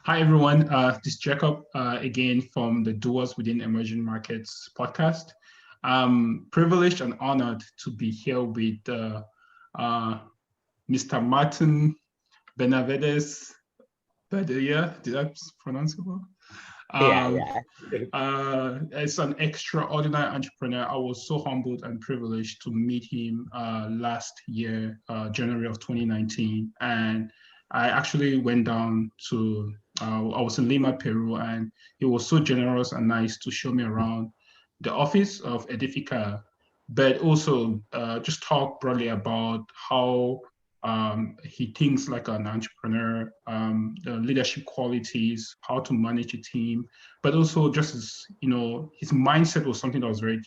Hi, everyone. This is Jacob again from the Doers Within Emerging Markets podcast. I'm privileged and honored to be here with uh, Mr. Martin Benavides Bedoya. Did I pronounce it well? Yeah, Um, yeah. as an extraordinary entrepreneur, I was so humbled and privileged to meet him last year, January of 2019. And I actually went down to, I was in Lima, Peru, and he was so generous and nice to show me around the office of Edifica, but also just talk broadly about how he thinks like an entrepreneur, the leadership qualities, how to manage a team, but also just as, his mindset was something that was very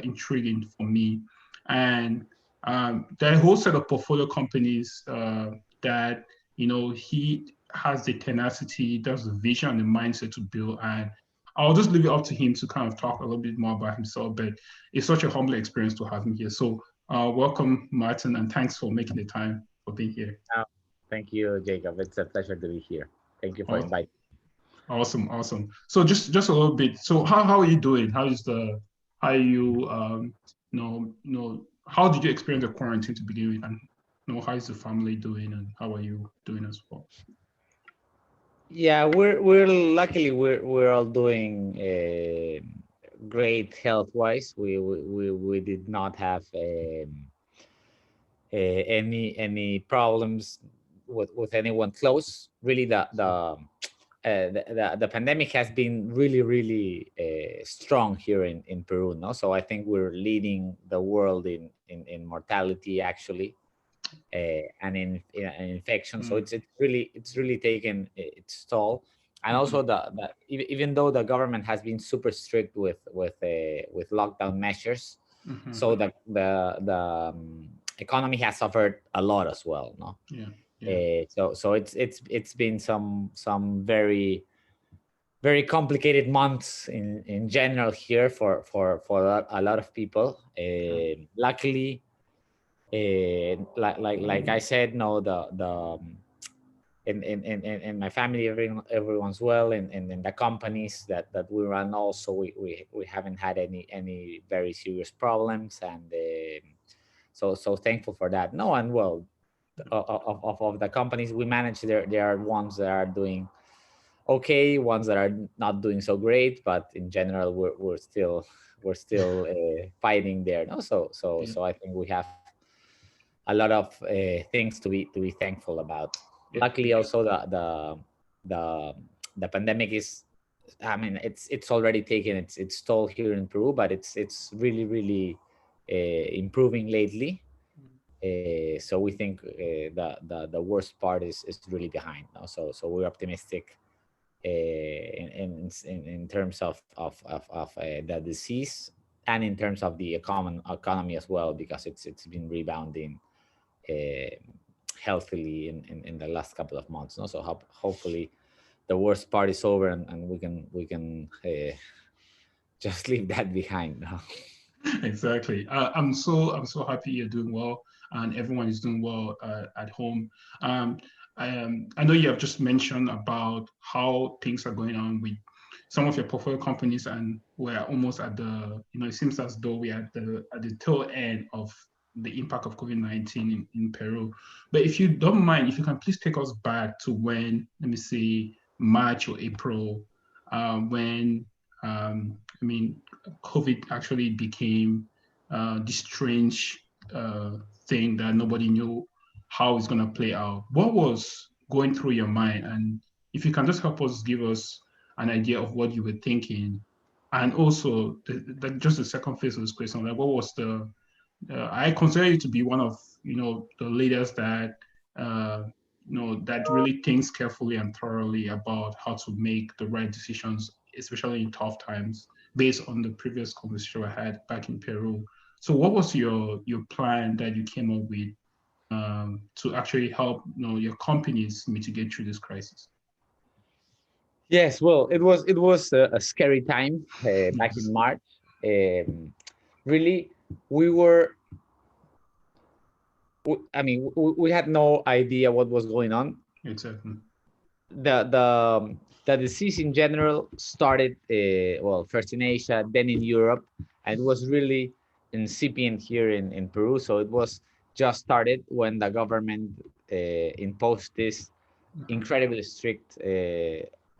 intriguing for me. And there are a whole set of portfolio companies that, he has the tenacity, there's the vision and the mindset to build. And I'll just leave it up to him to kind of talk a little bit more about himself, but it's such a humbling experience to have him here. So welcome, Martin, and thanks for making the time for being here. Uh, Thank you, Jacob. It's a pleasure to be here. Thank you for Aw- inviting. Awesome, awesome. So just a little bit. So how are you doing? How are you how did you experience the quarantine to begin with, and how is the family doing, and how are you doing as well? Yeah, we're luckily we're all doing great health wise. We did not have any problems with anyone close. Really, the pandemic has been really strong here in Peru. No, so I think we're leading the world in mortality actually, and in infection. So Mm, it's really taken its toll. And also mhm, even though the government has been super strict with lockdown measures, mhm. so the economy has suffered a lot as well. No, Yeah, yeah. so it's been some very complicated months in general here for a lot of people. Sure. Luckily, like I said, no, in my family, everyone's well, and in the companies that we run also, we haven't had any very serious problems, and so thankful for that. No, and well, of the companies we manage, there are ones that are doing okay, ones that are not doing so great, but in general, we're still fighting there. No, Yeah, so I think we have a lot of things to be thankful about. yeah, Luckily, also the the pandemic is, I mean, it's already taken its toll here in Peru, but it's really improving lately. So we think the worst part is really behind now. So we're optimistic in terms of the disease, and in terms of the economy as well, because it's been rebounding uh, healthily in the last couple of months. No? So hopefully the worst part is over, and we can just leave that behind now. exactly. I'm so happy you're doing well, and everyone is doing well at home. Um, I know you have just mentioned about how things are going on with some of your portfolio companies, and we're almost at it seems as though we're at the tail end of the impact of COVID-19 in Peru. But if you don't mind, if you can please take us back to when, let me see, March or April, when I mean, COVID actually became this strange thing that nobody knew how it's going to play out. What was going through your mind? And if you can just help us give us an idea of what you were thinking. And also, just the second phase of this question, like what was I consider you to be one of, the leaders that, uh, that really thinks carefully and thoroughly about how to make the right decisions, especially in tough times, based on the previous conversation I had back in Peru. So what was your plan that you came up with to actually help your companies mitigate through this crisis? Yes, well, it was a scary time back Yes, in March. Um, Really, we were. I mean, we had no idea what was going on. exactly. the disease in general started well, first in Asia, then in Europe, and it was really incipient here in Peru. So it was just started when the government imposed this incredibly strict,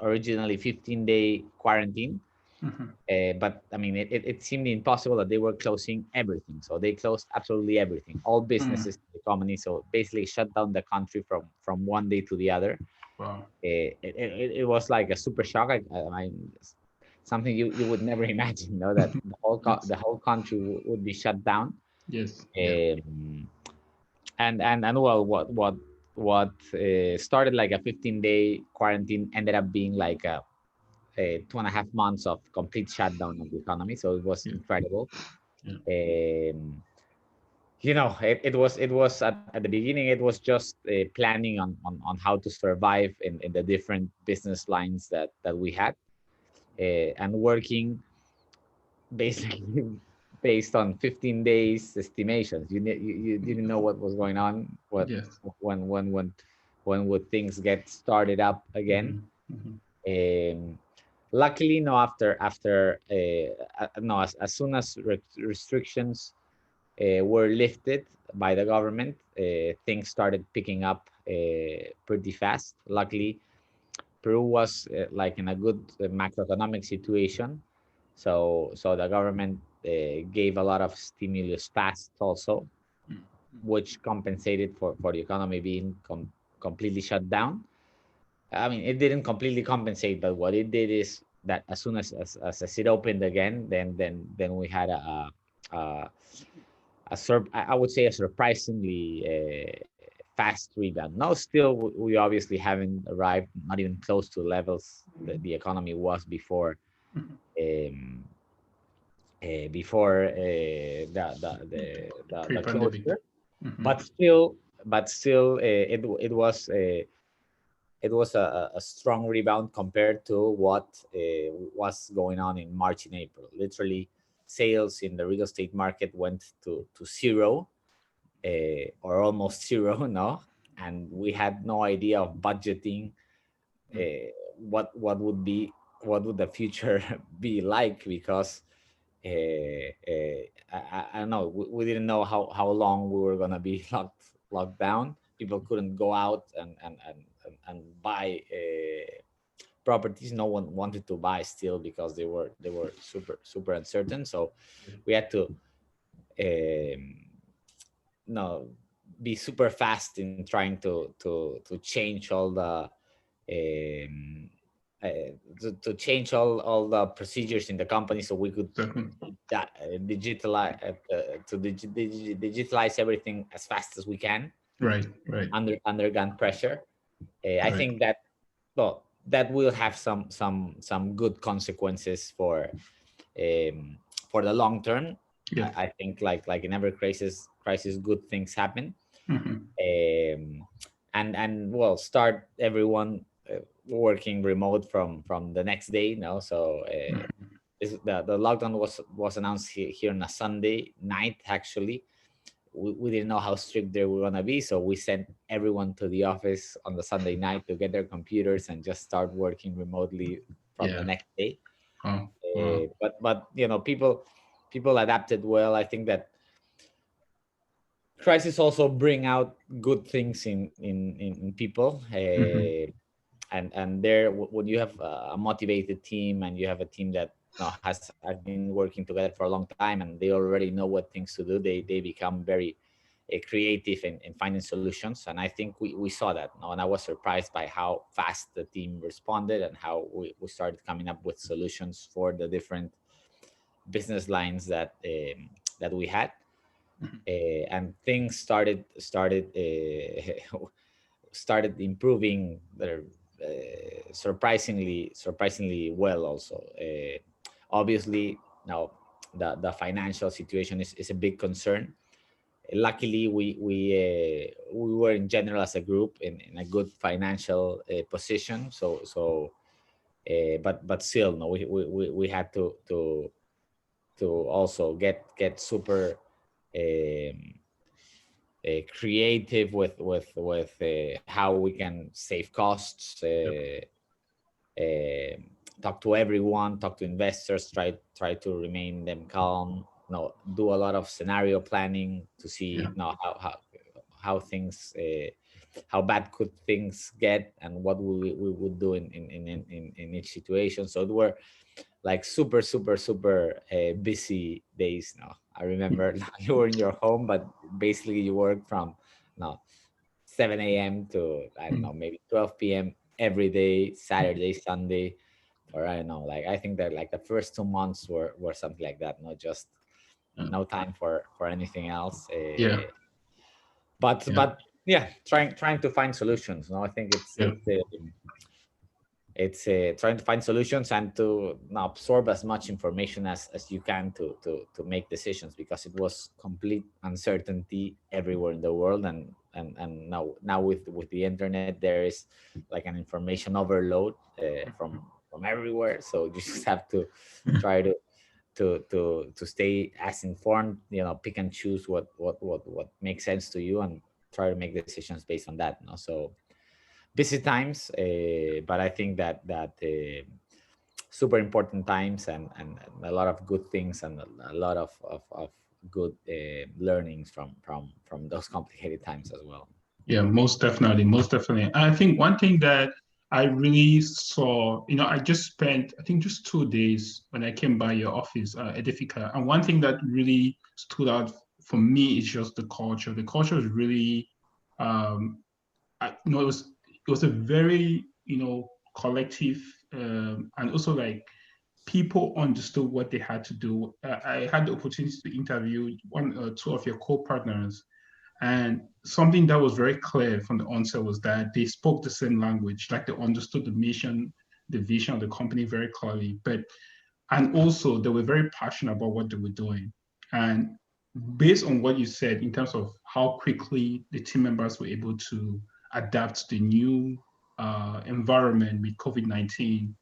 originally 15-day quarantine. But I mean, it seemed impossible that they were closing everything. So they closed absolutely everything, all businesses, the economy. So basically shut down the country from one day to the other. Wow. It was like a super shock. Something you would never imagine, that Yes. the whole country would be shut down. Yes. Yeah. Um, and well, what started like a 15-day quarantine ended up being like a 2.5 months of complete shutdown of the economy. So it was Yeah. incredible. Yeah. It was at the beginning, it was just planning on how to survive in the different business lines that we had, and working basically based on 15 days estimations. You didn't know what was going on, Yes. when would things get started up again. um, Luckily, no, no, as soon as restrictions were lifted by the government, things started picking up pretty fast. Luckily, Peru was like in a good macroeconomic situation, so the government gave a lot of stimulus fast also, which compensated for the economy being completely shut down. I mean, it didn't completely compensate, but what it did is that as soon as it opened again, then we had a, I would say a surprisingly fast rebound. Now, still, we obviously haven't arrived, not even close to the levels that the economy was before, um, the Pre-pandemic. closure. But still, it was a strong rebound compared to what was going on in March and April. Literally, sales in the real estate market went to zero, or almost zero, no, and we had no idea of budgeting, what would the future be like, because I don't know, we didn't know how long we were gonna be locked down. People couldn't go out and buy properties. No one wanted to buy still because they were super uncertain. So we had to no be super fast in trying to change all the um, to change all the procedures in the company, so we could Certainly. digitalize everything as fast as we can Right. Right. under gun pressure. I Right. think that, well, that will have some good consequences for the long term. Yes. I think like in every crisis, good things happen. um, and well, start everyone working remote from the next day. So the lockdown was announced here on a Sunday night. Actually, we didn't know how strict they were gonna be, so we sent everyone to the office on the Sunday night to get their computers and just start working remotely from the Yeah. next day. Oh. Wow. But people adapted well. I think that crisis also bring out good things in people, and there, when you have a motivated team, and you have a team that has been working together for a long time, and they already know what things to do, they become very creative in finding solutions. And I think we saw that, and I was surprised by how fast the team responded, and how we started coming up with solutions for the different business lines that we had. And things started improving there, surprisingly well also. Obviously, now the financial situation is a big concern. Luckily, we were in general as a group in a good financial position. But still, no, we had to also get super um, creative with how we can save costs, talk to everyone, talk to investors, try to remain them calm, do a lot of scenario planning to see how things how bad could things get and what we would do in each situation. So it were like super busy days. I remember you were in your home, but basically you work from 7 a.m. to, I don't know, maybe 12 p.m. every day, Saturday, Sunday, or I don't know. Like, I think that like the first 2 months were something like that. Not just no time for anything else. But yeah, trying to find solutions. I think it's trying to find solutions and to absorb as much information as you can to make decisions, because it was complete uncertainty everywhere in the world, and now with the internet there is like an information overload from everywhere. So you just have to try to stay as informed, pick and choose what makes sense to you, and try to make decisions based on that. So busy times, but I think that super important times, and a lot of good things, and a lot of good learnings from those complicated times as well. Yeah, most definitely, most definitely. And I think one thing that I really saw, I just spent, I think, just 2 days when I came by your office, Edifica. And one thing that really stood out for me is just the culture. The culture is really, it was a very, collective, and also like people understood what they had to do. I had the opportunity to interview one or two of your co-partners, and something that was very clear from the onset was that they spoke the same language, like they understood the mission, the vision of the company very clearly. And also they were very passionate about what they were doing. And based on what you said in terms of how quickly the team members were able to adapt to the new environment with COVID-19,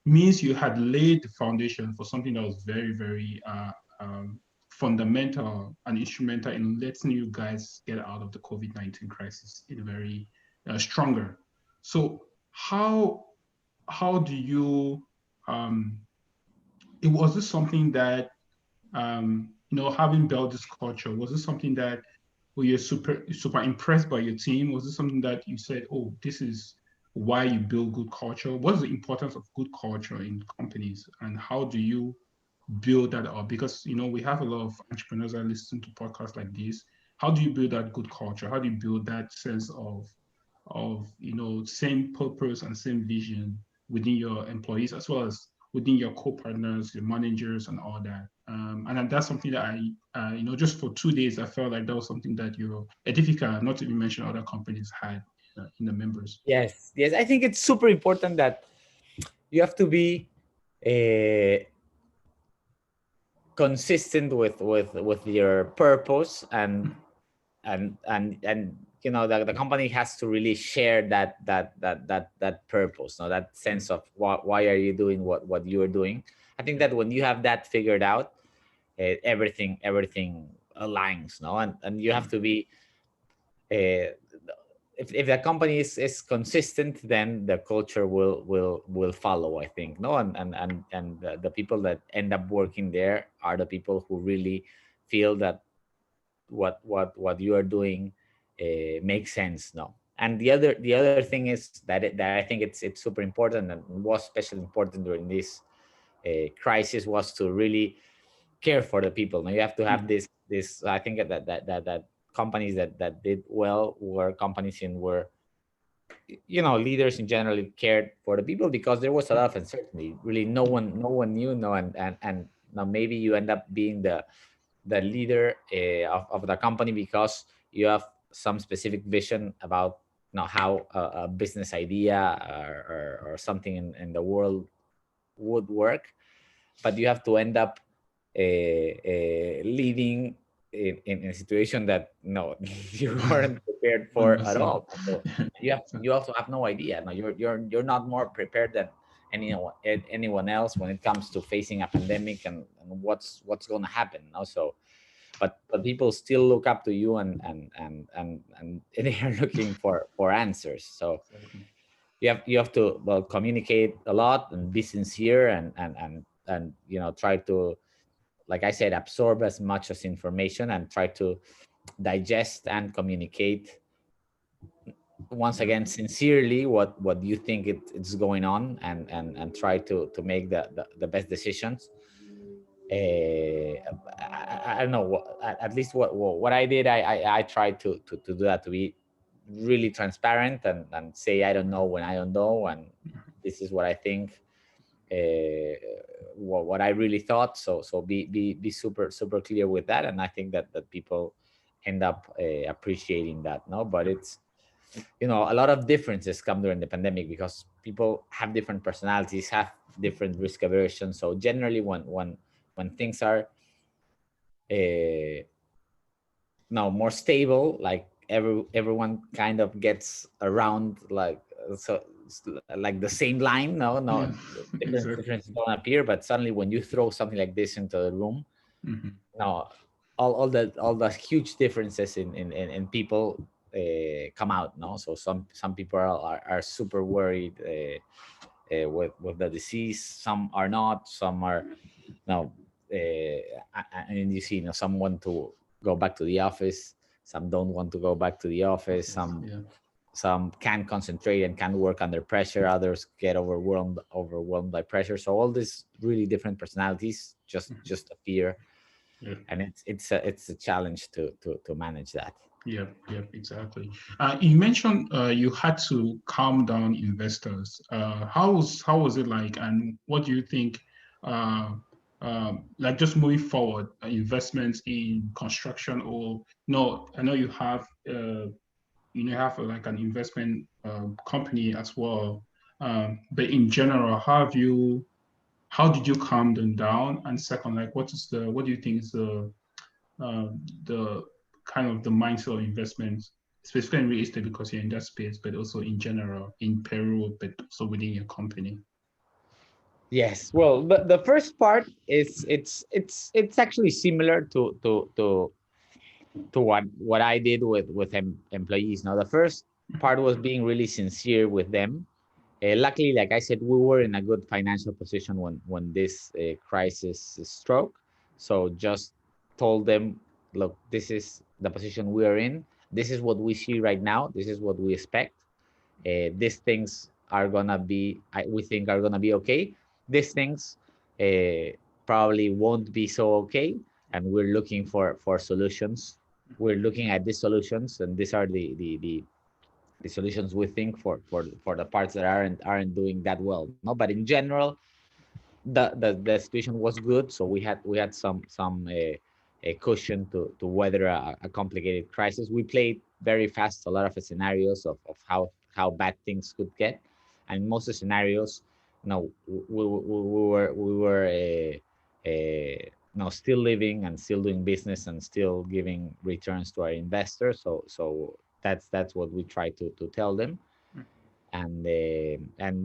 means you had laid the foundation for something that was very, very fundamental and instrumental in letting you guys get out of the COVID-19 crisis in a very stronger. So how do you was this something that having built this culture, was this something that were you super impressed by your team? Was this something that you said, oh, this is why you build good culture? What's the importance of good culture in companies, and how do you build that up? Because we have a lot of entrepreneurs that listen to podcasts like this. How do you build that good culture? How do you build that sense of same purpose and same vision within your employees, as well as within your co-partners, your managers, and all that? And that's something that just for 2 days, I felt like that was something that your Edifica, not to even mention other companies, had in the members. Yes, I think it's super important that you have to be consistent with your purpose, and the company has to really share that purpose, that sense of why are you doing what you are doing. I think that when you have that figured out, everything aligns, and you have to be if the company is consistent, then the culture will follow, I think. And the people that end up working there are the people who really feel that what you are doing makes sense. And the other thing is that I think it's super important, and was especially important during this crisis, was to really care for the people. Now you have to have this I think that companies that did well were companies in where leaders in general cared for the people, because there was a lot of uncertainty. Really, no one knew. And now maybe you end up being the leader of the company because you have some specific vision about how a business idea or something in the world would work, but you have to end up leading in a situation that you weren't prepared for at all. So you also have no idea. No, you're not more prepared than anyone else when it comes to facing a pandemic and what's going to happen. Also, but people still look up to you, and they are looking for answers. So Exactly. you have to, well, communicate a lot and be sincere, and try to, like I said, absorb as much as information and try to digest and communicate, once Yeah. again, sincerely, what you think it's going on, and try to make the best decisions. I don't know, at least what I did, I tried to do that, to be really transparent, and say I don't know when I don't know, and this is what I think, what I really thought. So be super clear with that, and I think that people end up appreciating that. No, but it's, a lot of differences come during the pandemic, because people have different personalities, have different risk aversion. So generally, when things are more stable, like everyone kind of gets around, like, so like the same line. No, Yeah. Exactly. differences don't appear, but suddenly when you throw something like this into the room, Hmm. no, all the huge differences in people come out. No, so some people are super worried with the disease, some are not, some are now, and you see, some want to go back to the office, some don't want to go back to the office, Yeah. some can concentrate and can work under pressure, others get overwhelmed by pressure. So all these really different personalities just appear, Yeah. and it's a challenge to manage that. Yeah, yeah, exactly. You mentioned you had to calm down investors. How was it like, and what do you think? Uh, like just moving forward, investments in construction, or no? I know you have like an investment company as well. But in general, how did you calm them down? And second, like, what do you think is the kind of the mindset of investments, specifically in real estate because you're in that space, but also in general in Peru, but also within your company? Yes, well, the first part is, it's actually similar to what I did with employees. Now, the first part was being really sincere with them. Luckily, like I said, we were in a good financial position when this crisis struck. So just told them, look, this is the position we are in. This is what we see right now. This is what we expect. These things are gonna be, we think, are gonna be okay. These things probably won't be so okay, and we're looking for solutions. We're looking at these solutions, and these are the solutions we think for the parts that aren't doing that well. No, but in general, the situation was good, so we had some a cushion to weather a complicated crisis. We played very fast a lot of scenarios of how bad things could get, and most of the scenarios, we were still living and still doing business and still giving returns to our investors. So that's what we try to tell them, and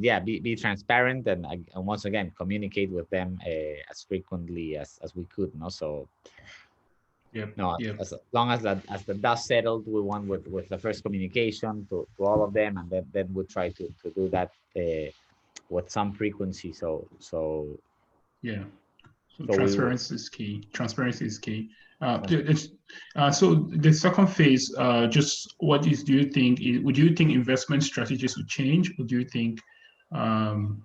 yeah, be transparent, and once again communicate with them as frequently as we could. No, so Yep, no, yep. as long as the dust settled, we went with the first communication to all of them, and then we try to do that with some frequency. Yeah. So So we transparency is key. Transparency is key. So the second phase, just do you think, would you think investment strategies will change? Or do you think um,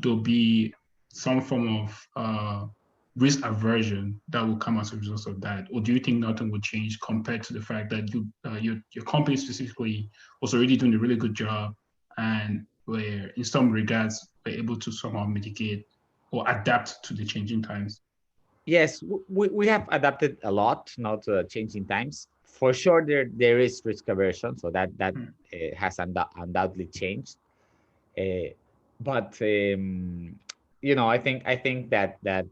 there'll be some form of risk aversion that will come as a result of that? Or do you think nothing will change compared to the fact that your company specifically was already doing a really good job and were in some regards were able to somehow mitigate or adapt to the changing times? Yes, we have adapted a lot now to the changing times. For sure, there is risk aversion, so that Hmm. has undoubtedly changed. Uh, but I think that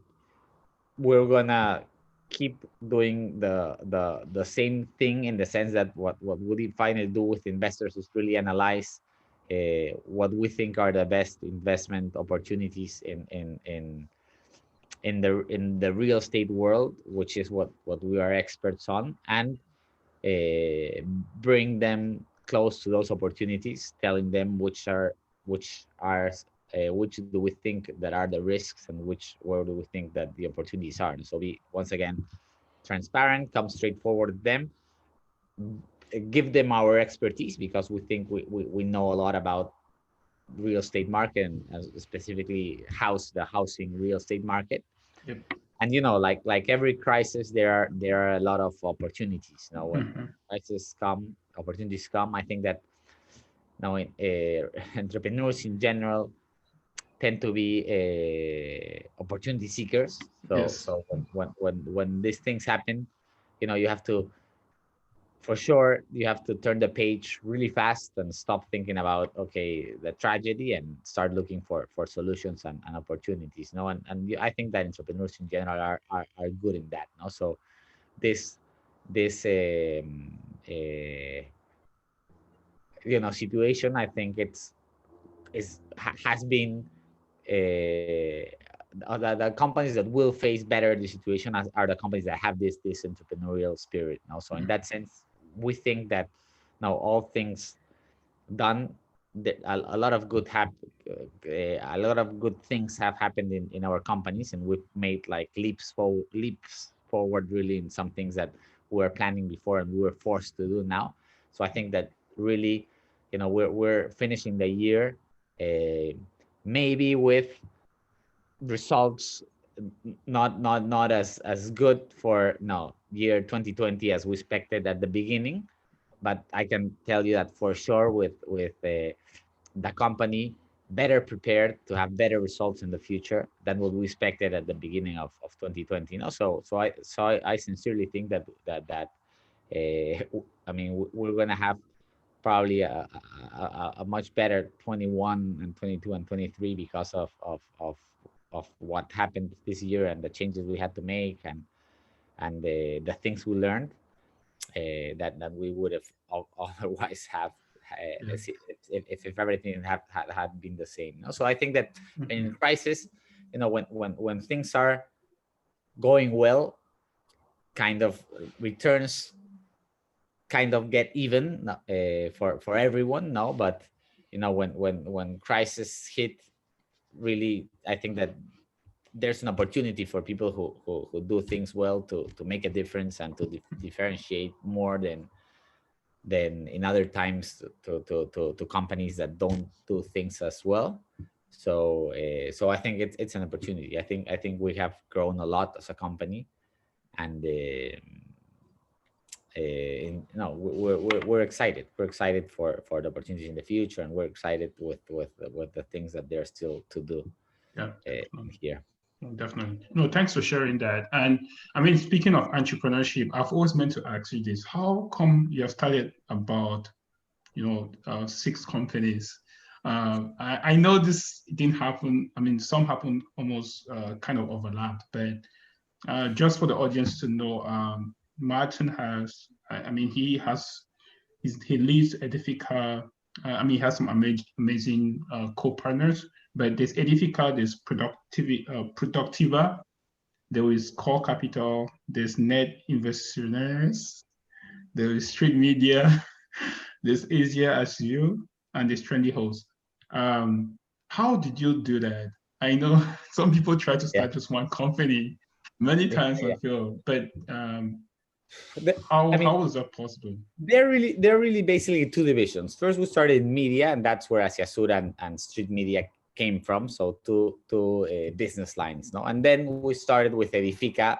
we're gonna keep doing the same thing, in the sense that what we finally do with investors is really analyze what we think are the best investment opportunities in the real estate world, which is what we are experts on, and uh, bring them close to those opportunities, telling them which do we think that are the risks and where do we think that the opportunities are. And so be once again transparent, come straightforward with them, give them our expertise because we think we know a lot about real estate market and specifically the housing real estate market. Yep. And like every crisis, there are a lot of opportunities. When crises come, opportunities come. I think that entrepreneurs in general tend to be opportunity seekers. So Yes. so when these things happen, you have to, for sure, you have to turn the page really fast and stop thinking about the tragedy and start looking for solutions and opportunities. I think that entrepreneurs in general are good in that. So this this situation, I think has been the companies that will face better the situation are the companies that have this entrepreneurial spirit. So in that sense, we think that now all things done, a lot of a lot of good things have happened in our companies, and we've made like leaps forward really in some things that we were planning before and we were forced to do now. So I think that really, we're finishing the year uh, maybe with results not as good for year 2020 as we expected at the beginning, but I can tell you that for sure with the company better prepared to have better results in the future than what we expected at the beginning of 2020. I sincerely think that I mean we're gonna have probably a much better 21 and 22 and 23 because of what happened this year and the changes we had to make and the things we learned that we would have otherwise have Yeah. if everything had been the same. So I think that in crisis, when things are going well, kind of returns kind of get even for everyone. No, but when crisis hit, really, I think that there's an opportunity for people who do things well to make a difference and to differentiate more than in other times to companies that don't do things as well. So I think it's an opportunity. I think we have grown a lot as a company, and no, we're excited. We're excited for the opportunities in the future, and we're excited with the things that there's still to do Yeah. here. Definitely. No, thanks for sharing that. And I mean, speaking of entrepreneurship, I've always meant to ask you this: how come you have started about 6 companies? I know this didn't happen. I mean, some happened almost kind of overlapped, but just for the audience to know, Martin has, I mean, he leads Edifica. I mean, he has some amazing co-partners, but there's Edifica, there's Produktiva, there is Core Capital, there's Net Inversiones, there is Street Media, there's Asia Sur, and there's Trendy Host. How did you do that? I know some people try to Yeah. start just one company many Yeah, times yeah. and fail, but The- I how mean, was that possible? they're really basically two divisions. First, we started in media, and that's where Asia Sur and Street Media came from. So two business lines, no. And then we started with Edifica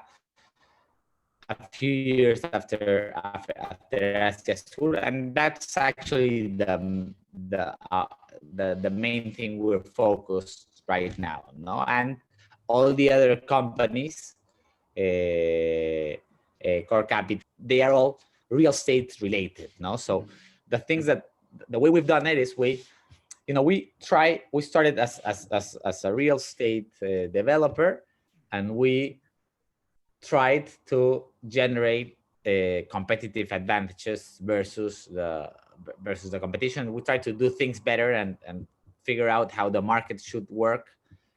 a few years after Asia Sur, and that's actually the main thing we're focused right now, no. And all the other companies, Core Capital, they are all real estate related, no. So the way we've done it is we started as a real estate developer, and we tried to generate competitive advantages versus the competition. We tried to do things better and figure out how the market should work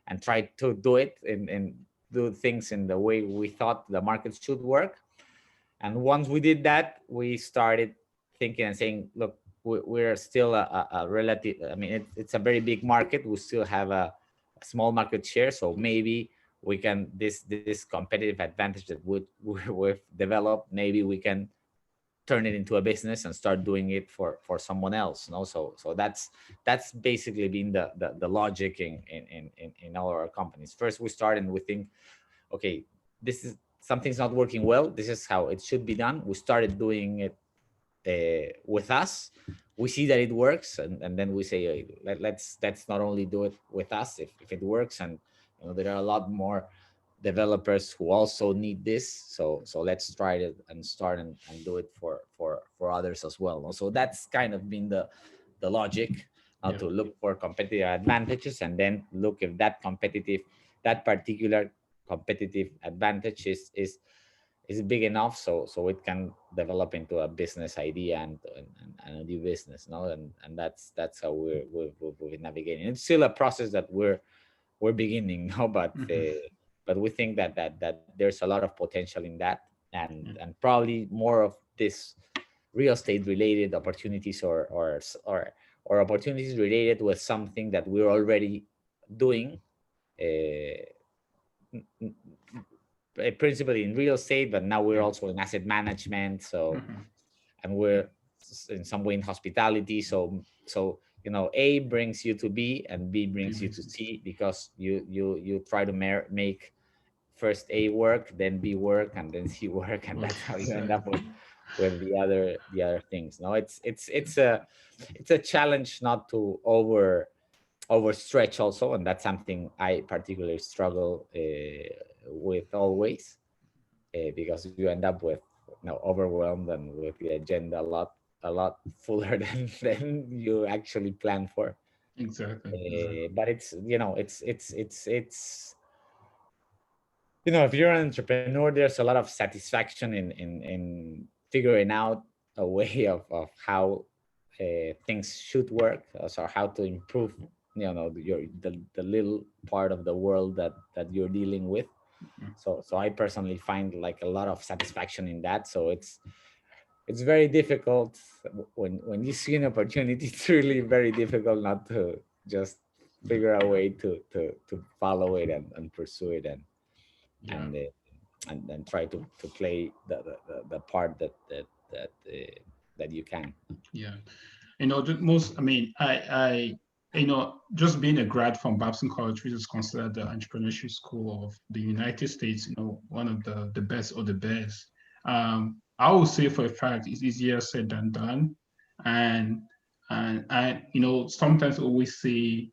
and try to do it in do things in the way we thought the market should work. And once we did that, we started thinking and saying, look, we're still a relative, I mean, it's a very big market. We still have a small market share. So maybe we can, this competitive advantage that we've developed, maybe we can turn it into a business and start doing it for someone else. No, so that's basically been the logic in all our companies. First, we start and we think, okay, this is something's not working well. This is how it should be done. We started doing it with us. We see that it works, and then we say, hey, let's not only do it with us if it works, and there are a lot more developers who also need this, so let's try it and start and do it for others as well. So that's kind of been the logic, to look for competitive advantages, and then look if that particular competitive advantage is big enough so it can develop into a business idea and a new business. And that's how we're navigating. It's still a process that we're beginning now, but we think that there's a lot of potential in that, and probably more of this real estate related opportunities or opportunities related with something that we're already doing, principally in real estate, but now we're also in asset management. So and we're in some way in hospitality. So A brings you to B and B brings you to C, because you try to make first A work, then B work, and then C work, and that's how you end up with the other things. No, it's a challenge not to overstretch also, and that's something I particularly struggle with always, because you end up with overwhelmed and with the agenda a lot fuller than you actually plan for. Exactly. But it's if you're an entrepreneur, there's a lot of satisfaction in figuring out a way of how things should work, so how to improve the little part of the world that you're dealing with. So I personally find like a lot of satisfaction in that. So it's very difficult when you see an opportunity. It's really very difficult not to just figure a way to follow it and pursue it and then try to play the part that you can. Yeah. Just being a grad from Babson College, which is considered the entrepreneurship school of the United States, one of the best or the best. I would say for a fact it's easier said than done. And I, sometimes always say,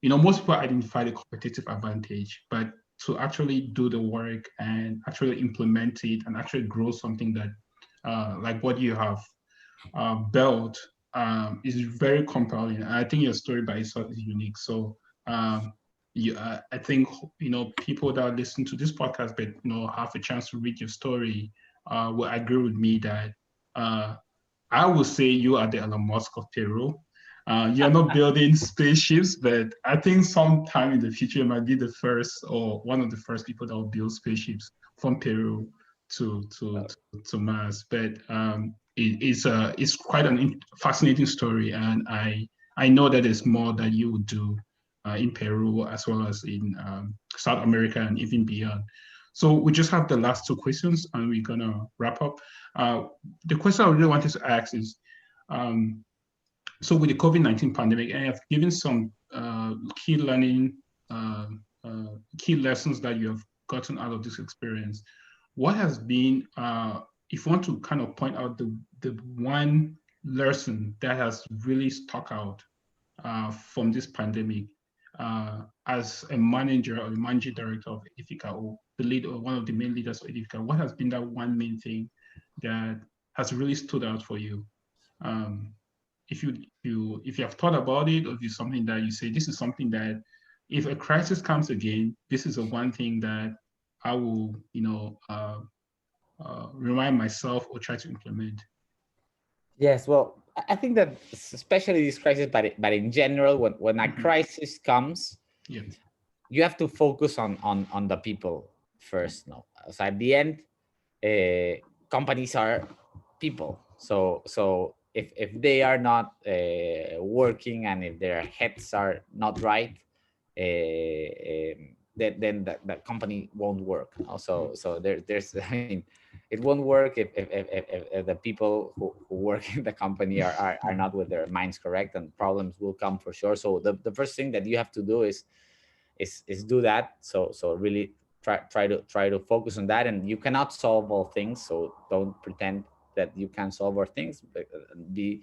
most people identify the competitive advantage, but to actually do the work and actually implement it and actually grow something that, like what you have built, is very compelling. And I think your story by itself is unique. So I think people that listen to this podcast but have a chance to read your story will agree with me that I would say you are the Elon Musk of Peru. You're not building spaceships, but I think sometime in the future you might be the first or one of the first people that will build spaceships from Peru to Mars. But it's quite a fascinating story, and I know that there's more that you would do in Peru as well as in South America and even beyond. So we just have the last two questions, and we're gonna wrap up. The question I really wanted to ask is, so with the COVID-19 pandemic, I have given some key lessons that you have gotten out of this experience. What has been, if you want to kind of point out the one lesson that has really stuck out from this pandemic, as a manager or a managing director of Edifica, or the lead or one of the main leaders of Edifica, what has been that one main thing that has really stood out for you? If you have thought about it, or if it's something that you say, this is something that if a crisis comes again, this is the one thing that I will, remind myself or try to implement. Yes, well, I think that especially this crisis, but in general, when a crisis comes, you have to focus on the people first. No, so at the end, companies are people. So if they are not working, and if their heads are not right, then the company won't work. Also, so there's I mean, it won't work if the people who work in the company are not with their minds correct, and problems will come for sure. So the first thing that you have to do is do that. So really try to focus on that. And you cannot solve all things, so don't pretend that you can solve all things, but be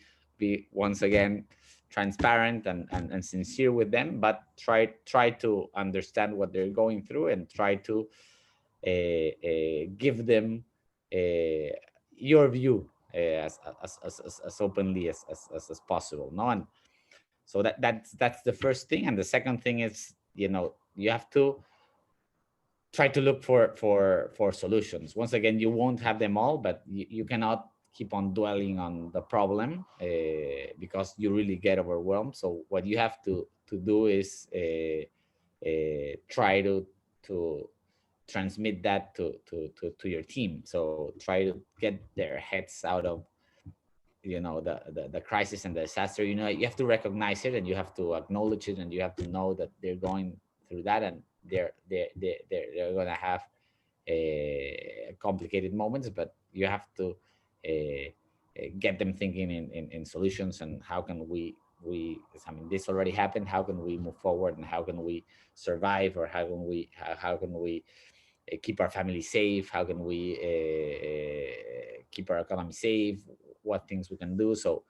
once again transparent and sincere with them, but try to understand what they're going through, and try to give them your view as openly as possible. No, and so that's the first thing. And the second thing is, you have to try to look for solutions. Once again, you won't have them all, but you cannot keep on dwelling on the problem, because you really get overwhelmed. So what you have to do is try to transmit that to your team. So try to get their heads out of the crisis and the disaster. You have to recognize it, and you have to acknowledge it, and you have to know that they're going through that, and they're going to have complicated moments. But you have to get them thinking in solutions, and how can we I mean, this already happened, how can we move forward, and how can we survive, or how can we keep our family safe, how can we keep our economy safe, what things we can do. So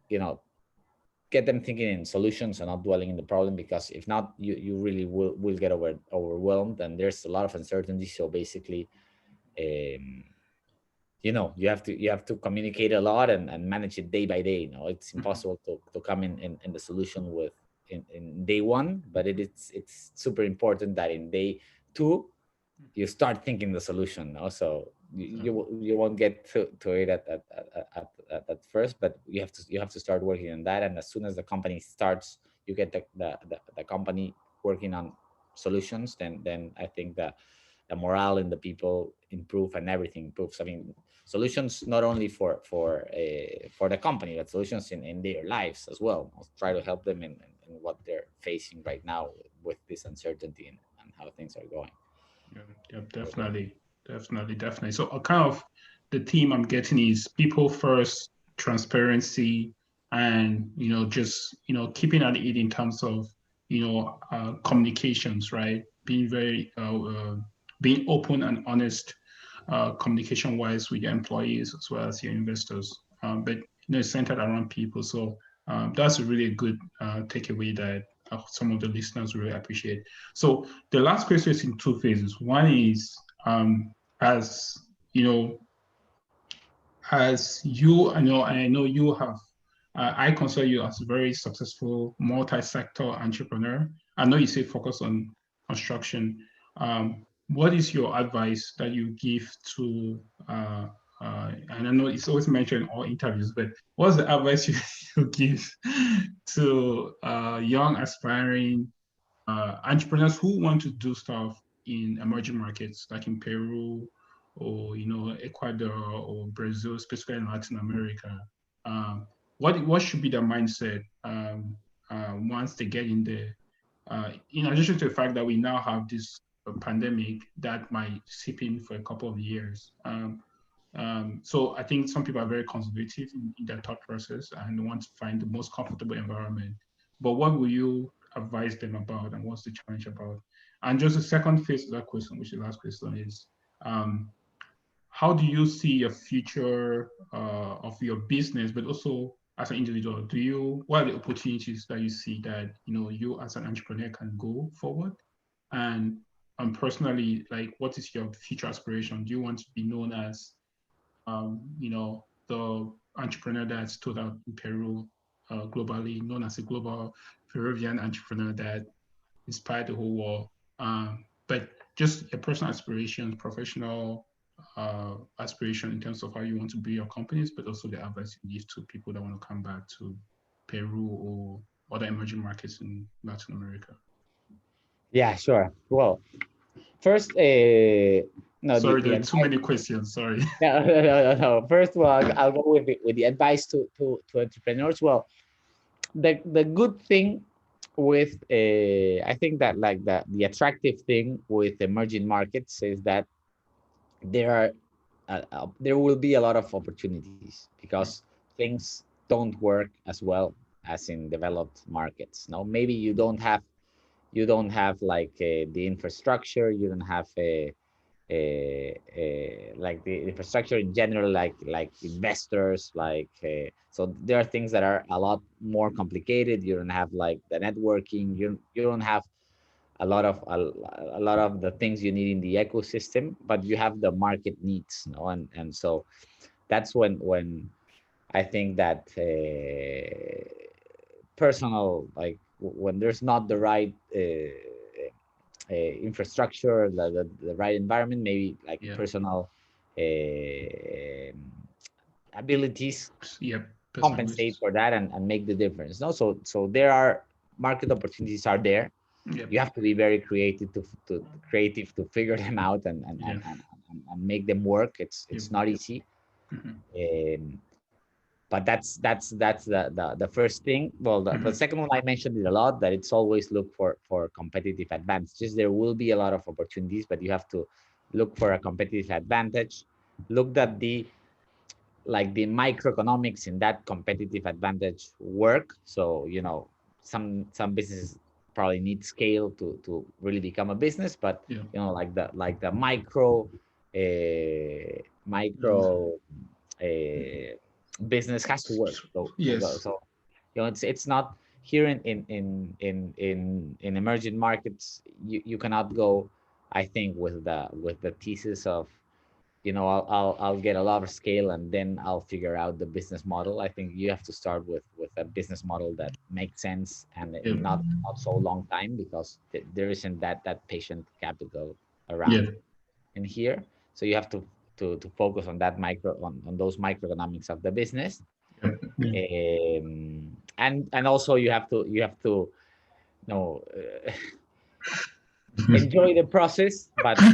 you know get them thinking in solutions and not dwelling in the problem, because if not, you really will get overwhelmed, and there's a lot of uncertainty. So basically, um, you have to communicate a lot, and manage it day by day. It's impossible to come in the solution in day one, but it's super important that in day two you start thinking the solution. So you won't get to it at first, but you have to start working on that. And as soon as the company starts, you get the company working on solutions, then I think the morale in the people improve, and everything improves. I mean, solutions not only for the company, but solutions in their lives as well. I'll try to help them in what they're facing right now with this uncertainty, and how things are going. Yeah, yeah, definitely, definitely, definitely. So, kind of the theme I'm getting is people first, transparency, and just keeping at it in terms of communications, right? Being open and honest, communication wise with your employees as well as your investors. But it's centered around people. So that's a really good takeaway that some of the listeners really appreciate. So the last question is in two phases. One is as you know, as you, I know you have, I consider you as a very successful multi-sector entrepreneur. I know you say focus on construction. What is your advice that you give to, and I know it's always mentioned in all interviews, but what's the advice you give to young aspiring entrepreneurs who want to do stuff in emerging markets like in Peru or Ecuador or Brazil, especially in Latin America? What should be their mindset once they get in there? In addition to the fact that we now have this pandemic that might seep in for a couple of years. So I think some people are very conservative in their thought process and want to find the most comfortable environment. But what will you advise them about, and what's the challenge about? And just the second phase of that question, which is the last question, is how do you see your future of your business, but also as an individual? What are the opportunities that you see that you as an entrepreneur can go forward? And personally, like, what is your future aspiration? Do you want to be known as the entrepreneur that stood out in Peru, globally, known as a global Peruvian entrepreneur that inspired the whole world? But just your personal aspirations, professional aspiration in terms of how you want to build your companies, but also the advice you give to people that want to come back to Peru or other emerging markets in Latin America. Yeah, sure. Well, first, no, Sorry, the there are too advice. many questions. Sorry. No. First of all, I'll go with the advice to entrepreneurs. Well, the good thing with I think that like the attractive thing with emerging markets is that there are there will be a lot of opportunities because things don't work as well as in developed markets. No, maybe you don't have like the infrastructure, you don't have like the infrastructure in general, like investors, like so there are things that are a lot more complicated. You don't have like the networking. You don't have a lot of the things you need in the ecosystem, but you have the market needs, no, and so that's when I think that personal, like when there's not the right infrastructure, the right environment, maybe like Yeah. personal abilities Yep. compensate Personalities. for that and make the difference. No, so there are market opportunities are there. Yep. You have to be very creative to figure them out Yeah. and make them work. Yep. It's not easy. Mhm. But that's the first thing. Well, the Mhm. second one, I mentioned it a lot, that it's always look for competitive advantages. There will be a lot of opportunities, but you have to look for a competitive advantage. Look at the like the microeconomics in that competitive advantage work. So some businesses probably need scale to really become a business, but Yeah. like the micro uh, business has to work. Yes. So it's not here in emerging markets. You cannot go, I think, with the thesis of I'll get a lot of scale and then I'll figure out the business model. I think you have to start with a business model that makes sense and Yep. not so long time, because there isn't that patient capital Yeah. around in here. So you have to focus on that on those microeconomics of the business. Yep. Yeah. And also you have to enjoy the process, but I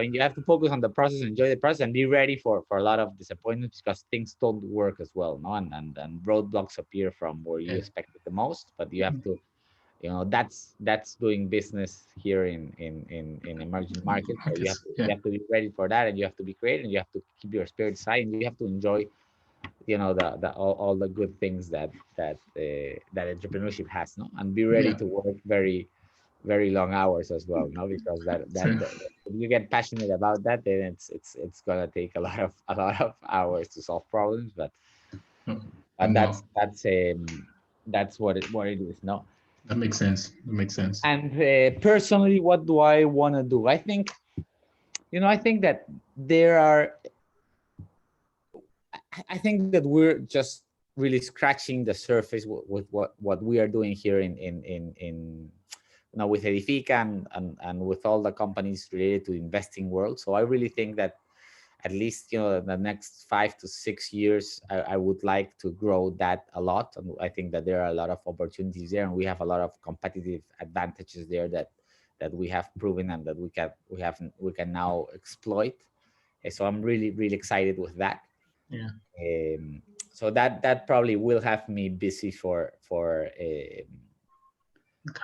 mean, you have to focus on the process, enjoy the process, and be ready for a lot of disappointments, because things don't work as well, no, and roadblocks appear from where you Yeah. expect it the most. But you have to, that's doing business here in emerging markets. So you have Markets. to Yeah. you have to be ready for that, and you have to be creative, and you have to keep your spirits high, and you have to enjoy, the all the good things that entrepreneurship has, no, and be ready Yeah. to work very long hours as well, no, because So, if you get passionate about that, then it's gonna take a lot of hours to solve problems. But wow. that's what it is, no. That makes sense. That makes sense. And personally, what do I want to do? I think that there are. I think that we're just really scratching the surface with what we are doing here in with Edifica and with all the companies related to the investing world. So I really think that at least the next 5 to 6 years, I would like to grow that a lot, and I think that there are a lot of opportunities there, and we have a lot of competitive advantages there that we have proven and that we can now exploit. So I'm really excited with that. Yeah. So that probably will have me busy Half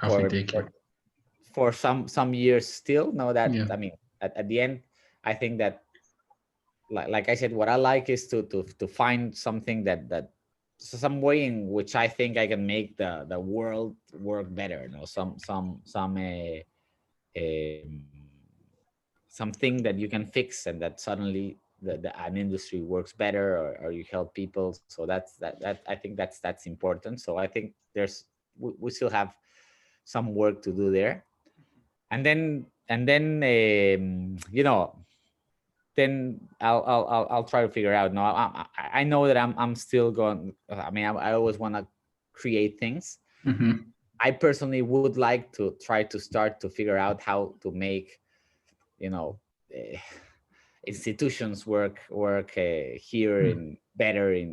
a for decade. some years still. No, that Yeah. I mean, at the end, I think that, like I said, what I like is to find something some way in which I think I can make the world work better. Um, something that you can fix, and that suddenly an industry works better, or you help people. So that I think that's important. So I think we still have some work to do there. And then then I'll try to figure out. No, I know that I'm still going. I mean, I always want to create things. Mm-hmm. I personally would like to try to start to figure out how to make you know uh, institutions work here in better in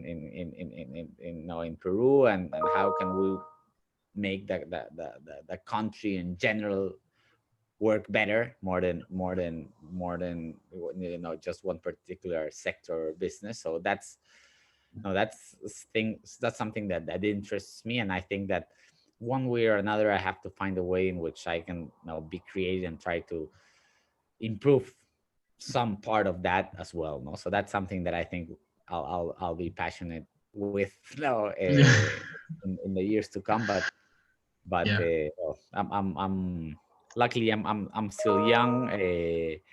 Peru, and how can we make the country in general work better more than just one particular sector or business. So that's no that's something that interests me, and I think that one way or another I have to find a way in which I can be creative and try to improve some part of that as well. No, so that's something that I think I'll be passionate with Yeah. in the years to come. But Yeah. well, I'm luckily I'm still young.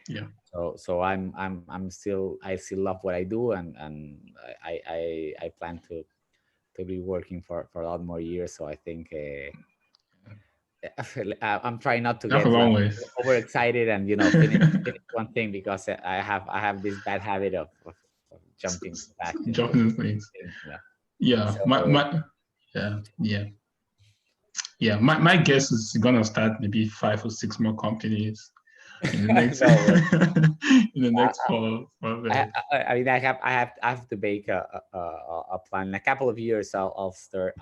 Yeah. So I still love what I do, and I plan to be working for a lot more years. So I think I'm trying not to You have a get long like way. overexcited and finish one thing, because I have this bad habit of jumping fast into Jumping things. things. Yeah. So Yeah. Yeah. Yeah. My guess is gonna start maybe 5 or 6 more companies in the next no way. in the next 4 years. I mean, I have to make a plan. In a couple of years, I'll start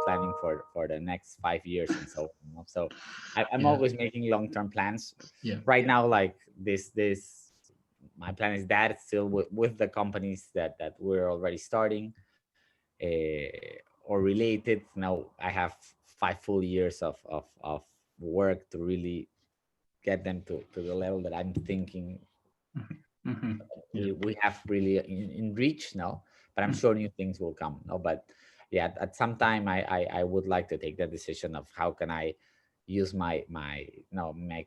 planning for the next 5 years and so on. So I'm Yeah. always making long-term plans. Yeah. Right now, like this my plan is that still with the companies that we're already starting, or related. Now I have 5 full years of work to really get them to the level that I'm thinking Mm-hmm. Yeah. we have really in reach now. But I'm sure new things will come. No, but yeah, at some time I would like to take the decision of how can I use my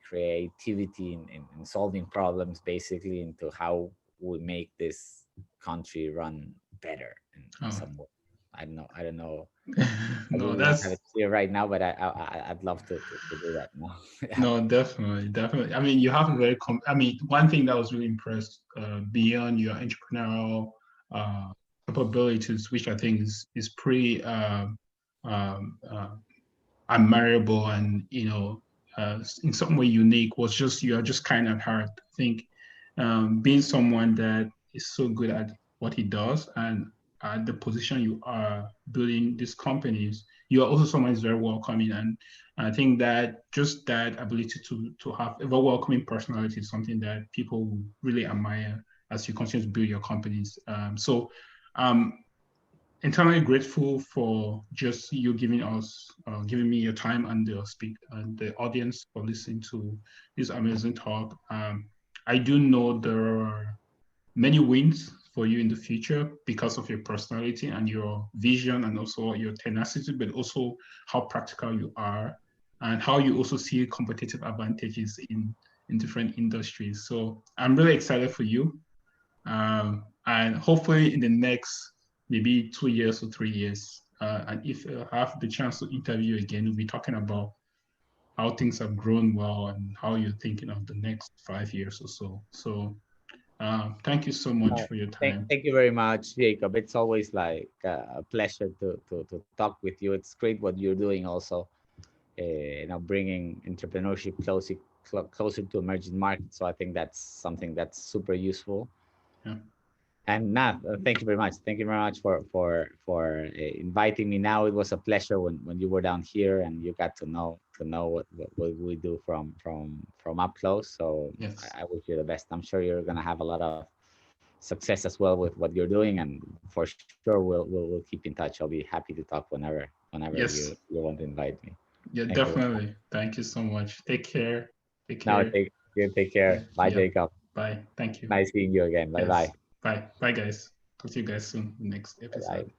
creativity in solving problems, basically, into how we make this country run better in Oh. some way. I don't know. I No, really don't have that's it clear right now, but I'd love to do that now. Yeah. no, definitely, definitely. I mean, you have a very. I mean, one thing that was really impressed beyond your entrepreneurial uh, capabilities, which I think is pretty um, admirable and in some way unique, was just you are just kind of hard. I think being someone that is so good at what he does and at the position you are building these companies, you are also someone who's very welcoming. And I think that just that ability to have a very welcoming personality is something that people really admire as you continue to build your companies. So um, entirely grateful for just you giving me your time and the audience for listening to this amazing talk. I do know there are many wins for you in the future because of your personality and your vision and also your tenacity, but also how practical you are and how you also see competitive advantages in different industries. So I'm really excited for you. And hopefully in the next maybe 2 years or 3 years, and if I have the chance to interview again, we'll be talking about how things have grown well and how you're thinking of the next 5 years or so. So thank you so much Oh, for your thank, time. thank you very much, Jacob. It's always like a pleasure to talk with you. It's great what you're doing also, bringing entrepreneurship closer to emerging markets. So I think that's something that's super useful. Yeah. And thank you very much. Thank you very much for inviting me. Now it was a pleasure when you were down here and you got to know what we do from up close. So Yes. I wish you the best. I'm sure you're gonna have a lot of success as well with what you're doing, and for sure we'll keep in touch. I'll be happy to talk whenever you Yes. want to invite me. Yeah, Thank you. definitely. Thank you so much. Take care. Take Now care. take care. Bye, Yeah. Jacob. Bye. Thank you. Nice seeing you again. Bye Yes. bye. Bye. Bye, guys. Talk to you guys soon. Next Bye bye. episode.